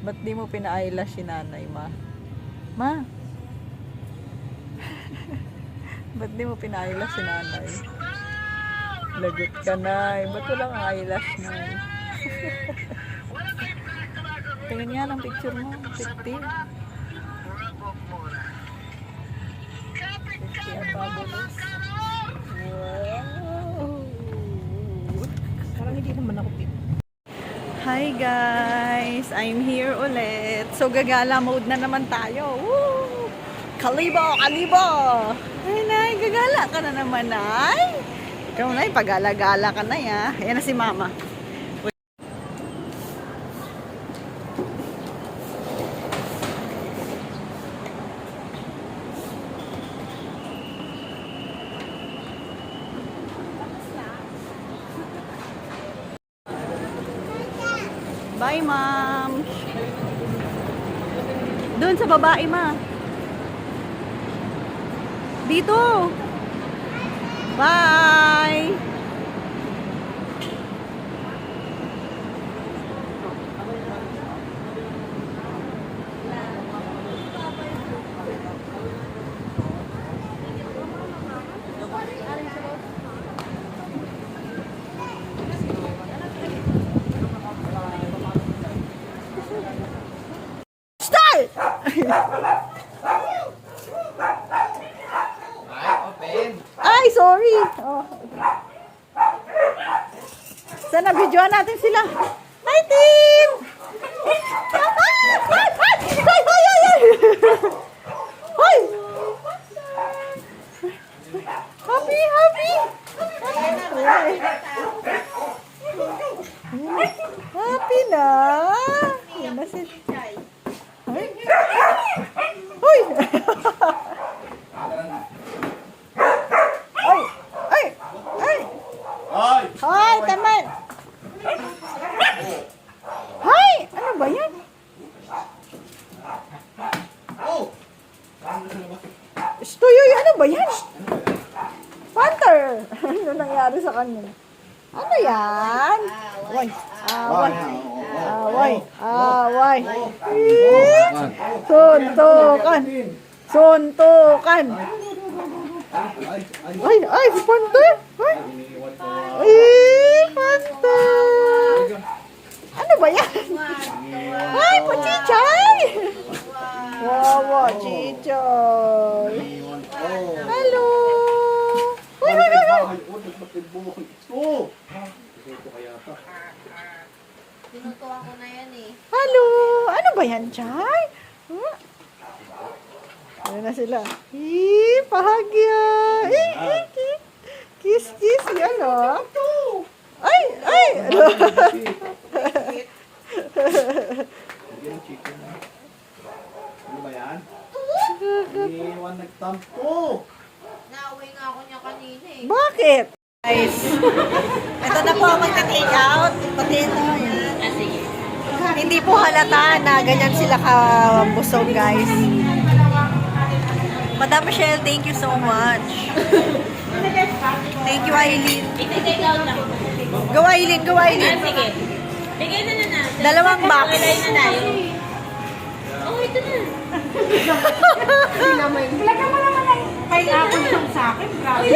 Ba't di mo pina-eyelash si nanay, ma? Ma? Ba't di mo pina-eyelash si nanay? Lagot ka, nay. Ba't walang eyelash, nay? Tingin nga ng picture mo. 50. 50 ang fabulous. Wow! Parang hindi naman ako pin. Hi guys! I'm here ulit. So gagala mode na naman tayo. Woo! Kalibo! Kalibo! Ay, nay, gagala ka na naman, nay. Ikaw, nay, pagala-gala ka na, ya. Ayan na si mama. Bye, ma'am. Doon sa babae, ma. Dito. Bye. Start! Ay, sorry. Oh. Sana videoan natin sila. Hi, team! Hoy! Happy, happy! Happy na! Yan na sila. Hoy! Hi, taman! Hi! Ano ba yan? Stoyoy, ano ba yan? Panther! Ano nangyari sa kanya? Ano yan? Away! Away! Away! Away! Suntukan! Suntukan! Ay! Ay! Panther! Ay! Ay! Panther! Ano ba yan? Ay! Pachichay! Wawa! Chichay! Hello! Uy! Uy! Uy! Tinutuwa ko na yan eh. Hello! Ano ba yan, Chay? Huh? Ayan na sila. Pahagya! Kiss, kiss! Yan o. Ay! Ay! Ano ba yan? Iniwan nagtampo. Naaway nga ako niya kanina eh. Bakit? Guys, ito na po ang magta-take out. Pati ito, yan. Sige. Hindi po halata na ganyan sila kabusog, guys. Madam Michelle, thank you so much. Thank you, Aileen. Iti-take out na. Go, Aileen. Go, Aileen. Sige. Bigay na natin. Dalawang box. Ilay na tayo. Oh, ito na. Ilagay mo naman ang pineapple lang sa akin. Grabe.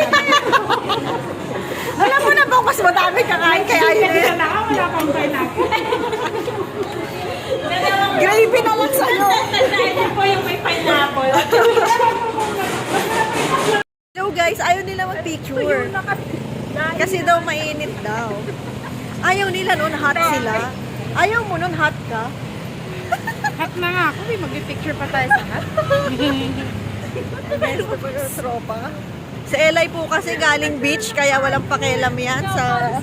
Alam mo na ba, mas madami kakain kay Aileen. Wala pang pineapple. Gravy na lang sa'yo. Tandaan po yung may pineapple. Hello guys, ayaw nila mag-picture. Kasi daw mainit daw. Ayaw nila nun, hot sila. Ayaw mo nun, hot ka. Hot na nga ako. Mag-picture pa tayo sa hot. Tropa. Sa Elay po kasi galing beach, kaya walang pakialam yan sa...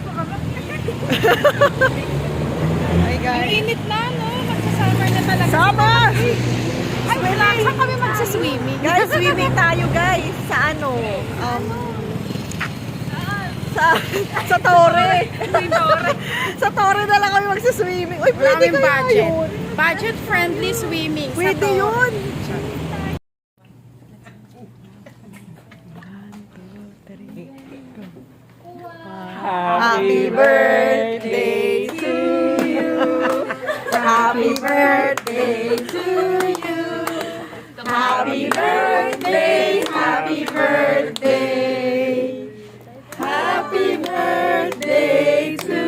Ay guys. Init na, no? Magsa-summer na talaga. Summer! Ay, wala. Saan kami magsa-swimming? Guys, swimming tayo guys. Sa ano? Sa Torre. Sa Torre na lang kami magsa-swimming. Uy, pwede Maraming kaya budget. yun. Budget-friendly swimming. Pwede yun. Happy birthday to you. Happy birthday to you. Happy birthday, happy birthday. Happy birthday to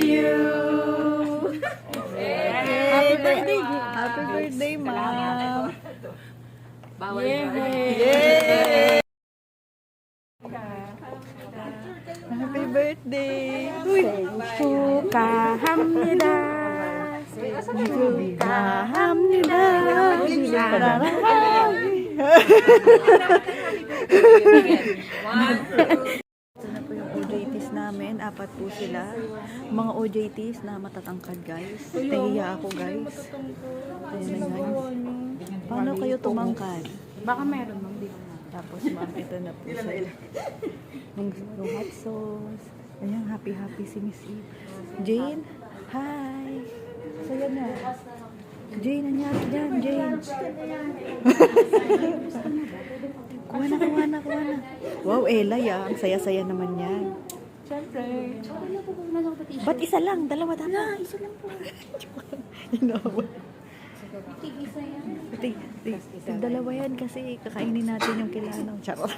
you. Happy birthday. Happy birthday, Ma'am. Yay! Happy birthday. 축하합니다. 축하합니다. Ito na po yung OJTs namin. 4 po sila. Mga OJTs na matatangkad, guys. Nahiya ako, guys. Ayan na, guys. Paano kayo tumangkad? Baka meron, ma'am. Tapos, ma'am, ito na po sila. Yung hot sauce. Ayan, happy si Miss Eve. Jane, hi! Saya na. Jane, nangyari dyan, Jane. Kuha na. Wow, Elay Ang saya-saya naman yan. Siyempre. Ba't isa lang? Dalawa tama. Isa lang po. Dalawa yan kasi kakainin natin yung kailangan. Charot.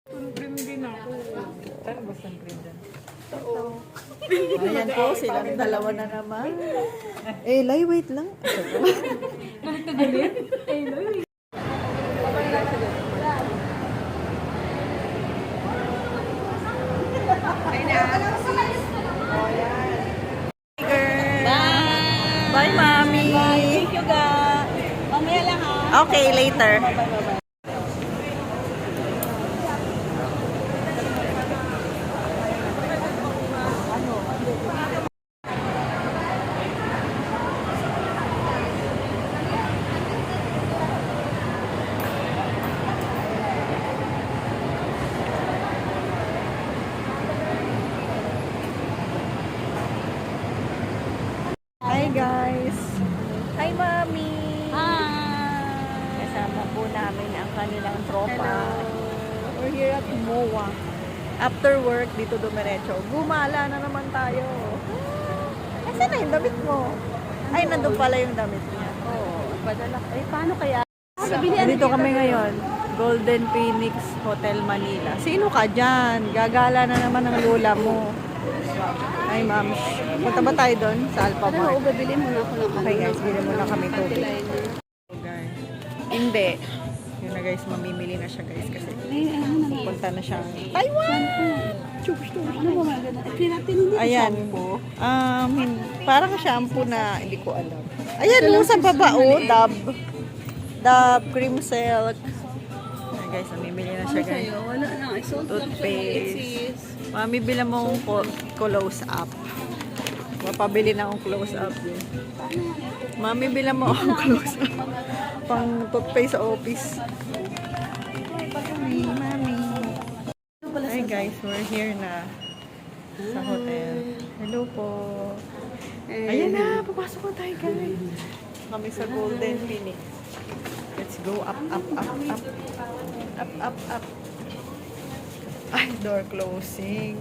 Cream din ako. Tara, basta cream din. Ayan po, silang dalawa na naman. Elay, wait lang. Bye, Mommy. Thank you, ga. Mamaya lang, ha. Okay, later. Hi, guys. Hi, Mommy. Kasama po namin ang kanilang tropa. We're here at MOA. After work, dito dumiretso. Gumala na naman tayo. Asan na yung damit mo? Ay, nandun pala yung damit niya. Padala. Ay, paano kaya? Dito kami ngayon. Golden Phoenix Hotel Manila. Sino ka dyan? Gagala na naman ang lola mo. Ay, ma'am. Punta ba tayo doon sa Alpha Mart? Oo, babili mo na ako ng Okay, guys. Bili muna kami tubig. Guys. Hindi. Yun na, guys. Mamimili na siya, guys. Kasi pupunta na siyang Taiwan! Ayan. Parang shampoo na hindi ko alam. Ayan, yung sa baba, oh. Dove cream silk. Ayan, guys. Mamimili na siya, guys. Wala na. I sold Toothpaste. Mami, bila mo akong close up. Mapabili na akong close up. Mami, bila mo akong close up. Pang toothpaste sa office. Mami. Hi guys, we're here na sa hotel. Hello po. Ayan na, papasok na tayo guys. Kami sa Golden Phoenix. Let's go up. Up. Ay, door closing.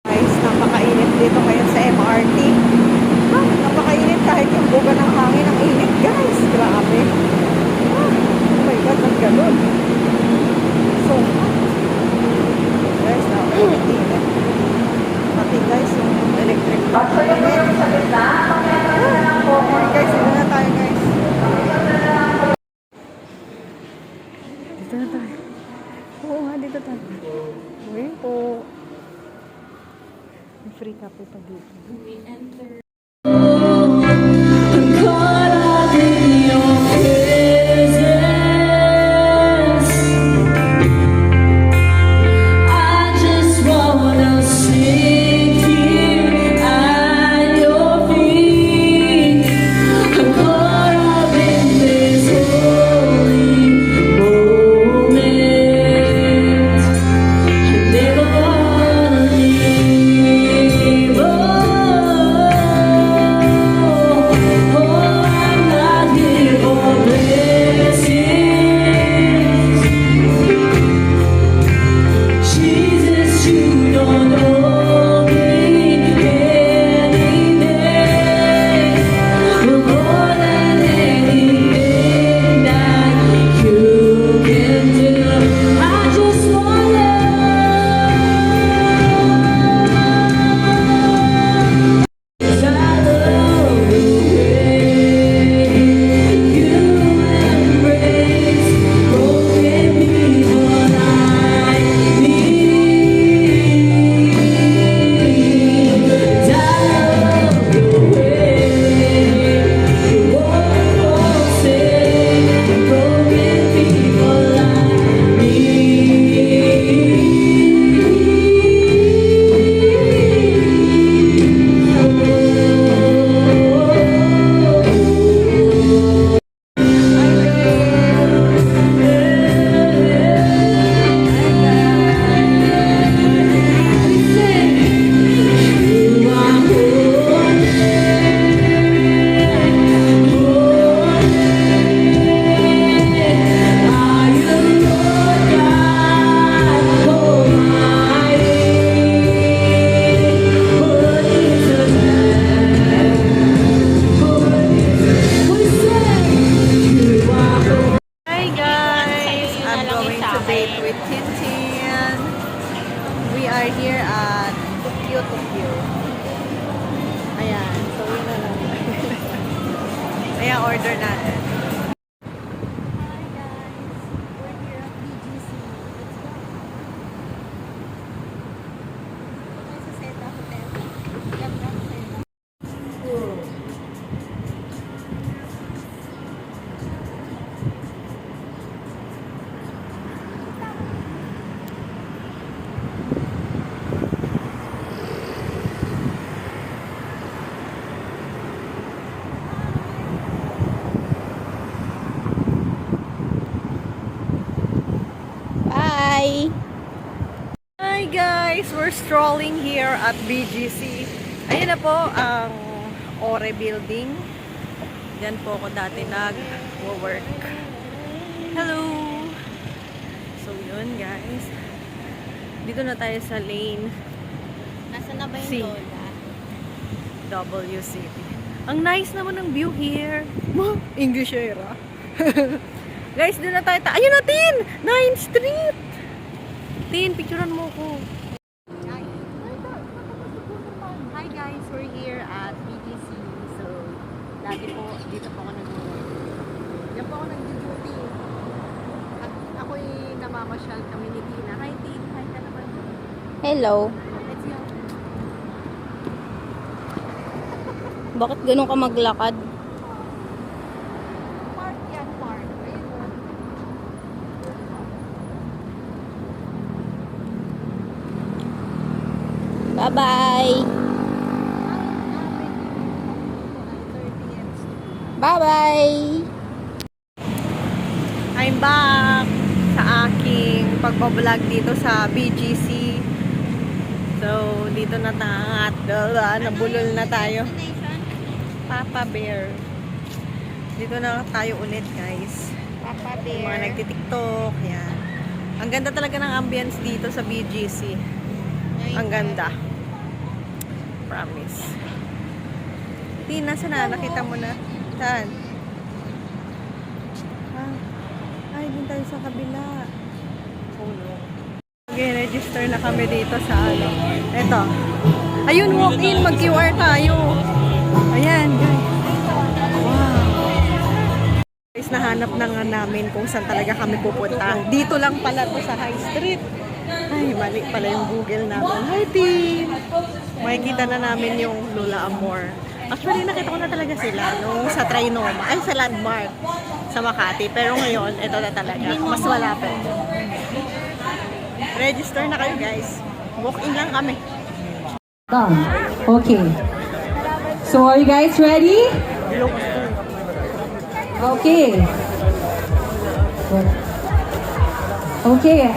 Guys, napakainit dito ngayon sa MRT. Napakainit kahit yung buga ng hangin ang init, guys. Grabe. Oh my God, ang ganun. So hot. Guys, napakainit. Pati guys, yung electric. Ayan guys, dito na tayo guys. Dito na tayo. Oo nga, dito tayo. Uy po. May free kape pa dito. Never wanna leave. Oh. Kaya order natin. Bye! Hi guys! We're strolling here at BGC. Ayun na po ang Ore Building. Diyan po ako dati nag-work. Hello! So yun guys. Dito na tayo sa lane Nasaan na ba yung C. Lola? WCT. Ang nice naman ng view here. English era. Guys, doon na tayo. Ayun na, Tin! 9th Street! Tin, picturean mo ko. Hi guys, we're here at BGC. So, dati po, dito po ako nag-work. Diyan po ako nag-duty. At ako'y namamasyal kami ni Tina. Hi Tin, hi ka naman. Hello. Let's go. Bakit ganun ka maglakad? Park yan, park. Ayun o. Bye-bye. Bye-bye. I'm back sa aking pagbablog dito sa BGC. So, dito na nabulol na tayo. Papa Bear. Dito na tayo ulit, guys. Papa Yung mga nagtitiktok, yan. Ang ganda talaga ng ambience dito sa BGC. Ang ganda. Promise. Tina, saan na? Nakita mo na? Saan? Ah, ay, din tayo sa kabila. Oh no. Okay, register na kami dito sa ano. Eto. Ayun, walk in. Mag-QR tayo. Ayan, guys. Wow. Guys, nahanap na nga namin kung saan talaga kami pupunta. Dito lang pala to sa High Street. Ay, mali pala yung Google namin. Hi, team! Makikita na namin yung Lola Amor. Actually, nakita ko na talaga sila nung sa Trinoma. Ay, sa Landmark sa Makati. Pero ngayon, ito na talaga. Mas malapit. Register na kayo, guys. Walk-in lang kami. Done. Okay. So are you guys ready? Okay. Okay.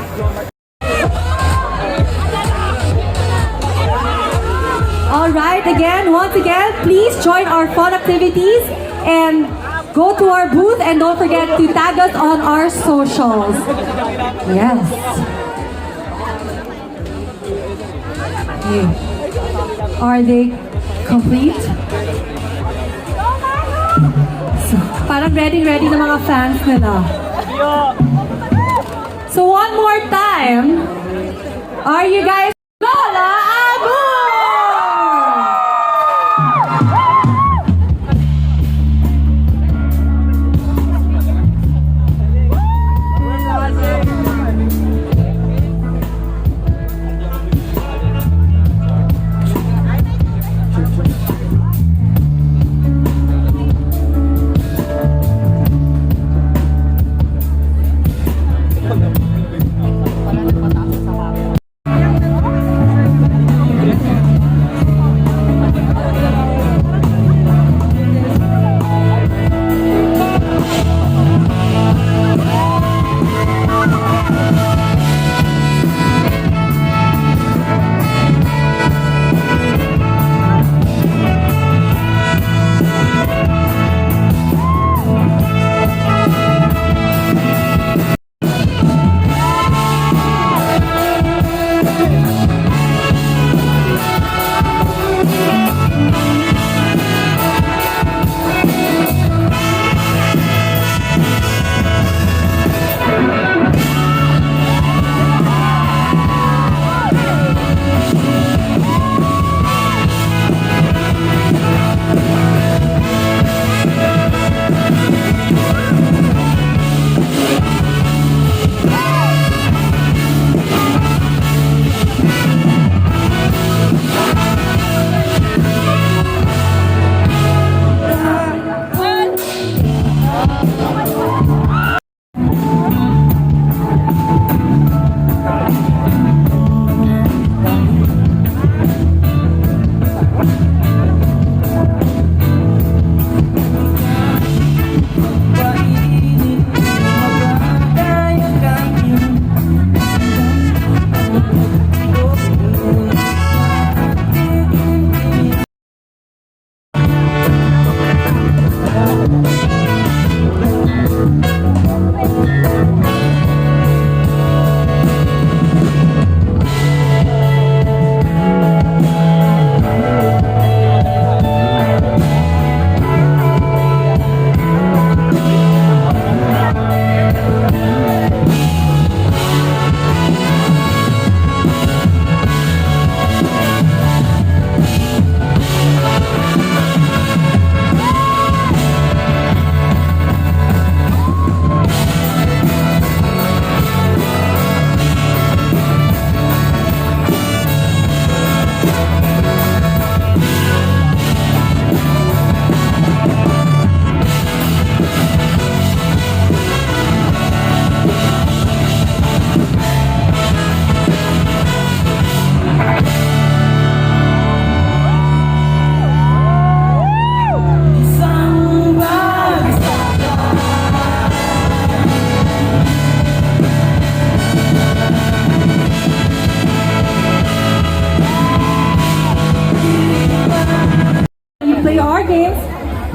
All right. Once again, please join our fun activities and go to our booth and don't forget to tag us on our socials. Yes. Okay. Are they complete? So, parang ready na mga fans nila. So one more time, are you guys Lola Amor?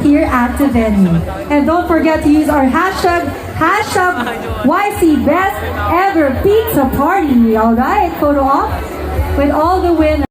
here at the venue. And don't forget to use our hashtag YC Best Ever Pizza Party. Alright, photo op with all the winners.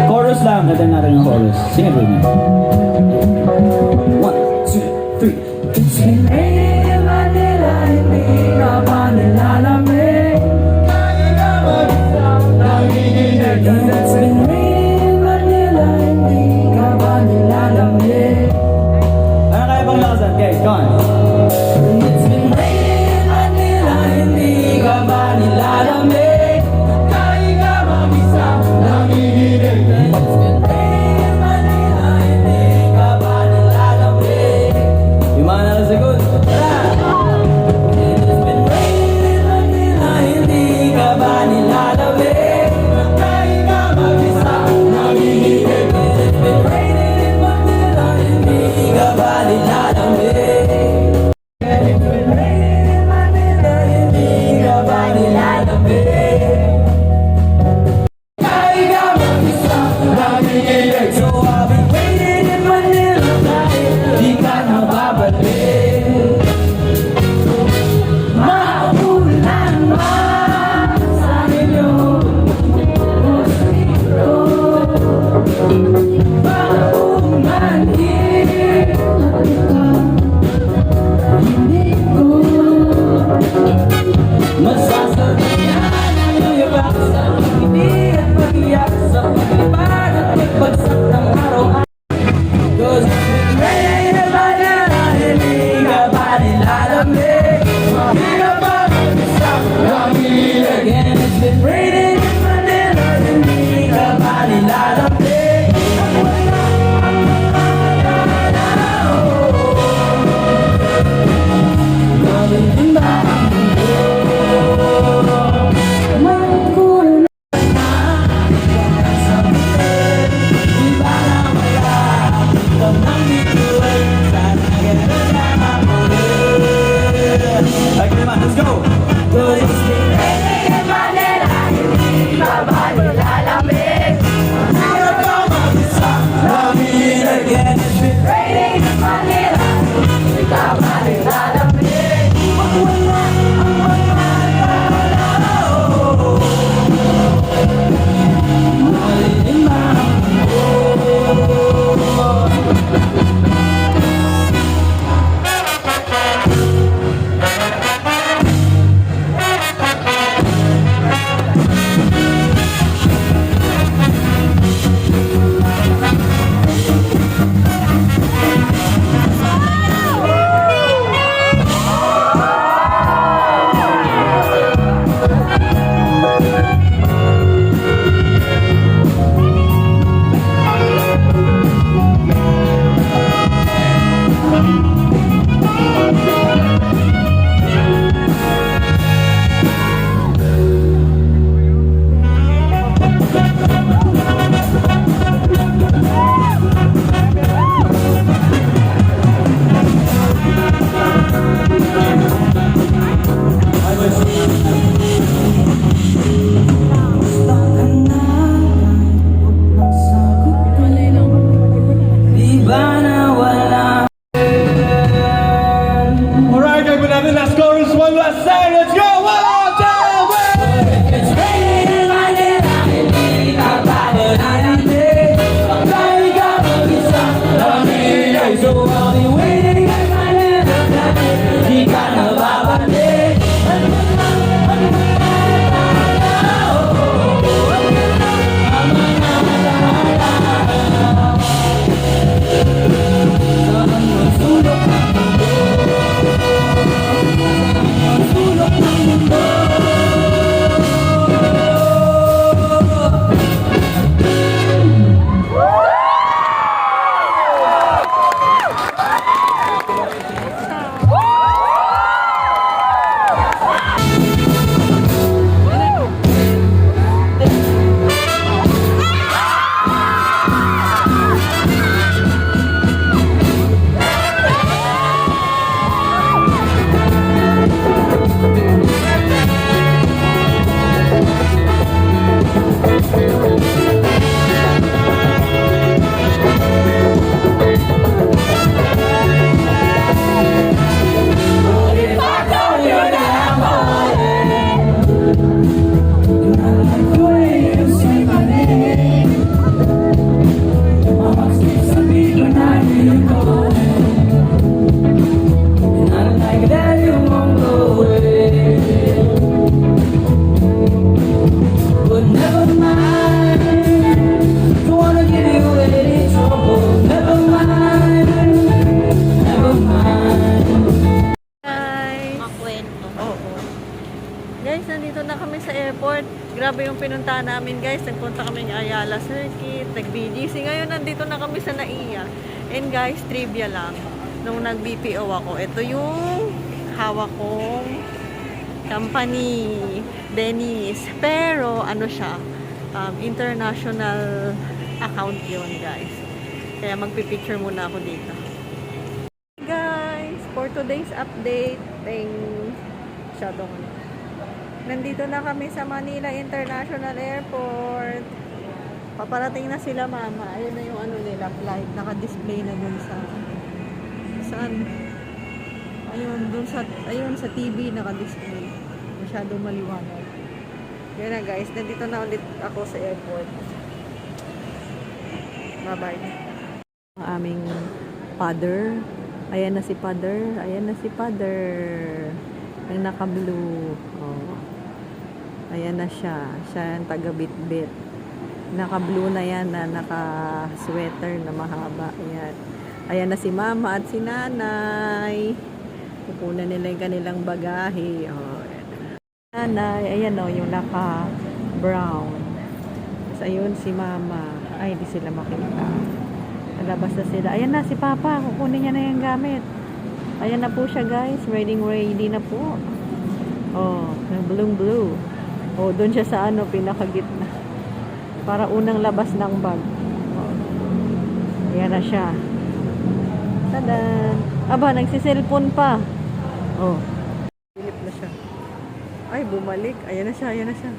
Chorus lang, kanta natin ng chorus. Sing it with me. 1, 2, 3. It's been raining in Manila, hindi ka ba nilalamig? It's been raining in Manila, hindi ka ba nilalamig? Ano kaya bang lakasan? Guys, go on. It's been raining in Manila, hindi ka ba nilalamig? Kaya ka mag-isa, nanginginig. It's been raining in Manila, hindi ka ba nilalamig? Yung mga nakasagot. pinuntahan namin guys. Nagpunta kami ng Ayala Circuit, nag-BGC. Ngayon nandito na kami sa Naiya. And guys, trivia lang. Nung nag-BPO ako, ito yung hawak kong company, Dennis. Pero ano siya, international account yun guys. Kaya magpipicture muna ako dito. Guys, for today's update, nandito na kami sa Manila International Airport. Paparating na sila mama. Ayun na yung ano nila, flight. Naka-display na dun sa saan? Ayun sa TV naka-display. Masyadong maliwanag. Yun na guys, nandito na ulit ako sa airport. Bye-bye. Ang aming father. Ayan na si father. Ayan na si father. Ang naka-blue. Oh. Ayan na siya. Siya ang taga-bit-bit. Naka-blue na yan na naka-sweater na mahaba. Ayan. Ayan na si mama at si nanay. Kukunan nila yung kanilang bagahe. Oh. Nanay. Ayan o, yung naka-brown. Tapos ayun si mama. Ay, di sila makita. Nalabas na sila. Ayan na si papa. Kukunin niya na yung gamit. Ayan na po siya guys. Ready na po. Oh, blue. Oh, doon siya sa ano, pinakagitna. Para unang labas ng bag. Oh. Ayan na siya. Tadan! Aba, nagsiselfone pa. Oh. Silip na siya. Ay, bumalik. Ayan na siya. Ayan na siya.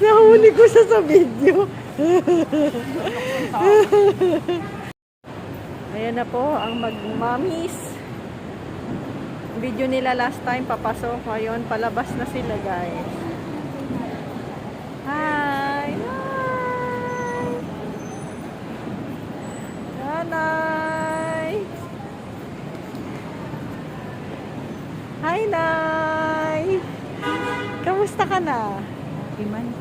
Nahuli ko siya sa video. Ayan na po ang mag-mommies. Video nila last time papasok. Ngayon palabas na sila guys. Hi! Nanay! Hi, Nay! Kamusta ka na?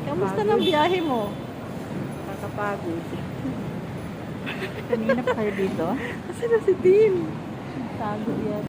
Kamusta ng biyahe mo? Kakapagod. Kanina pa kayo dito? Kasi na si Tin. Tago yan.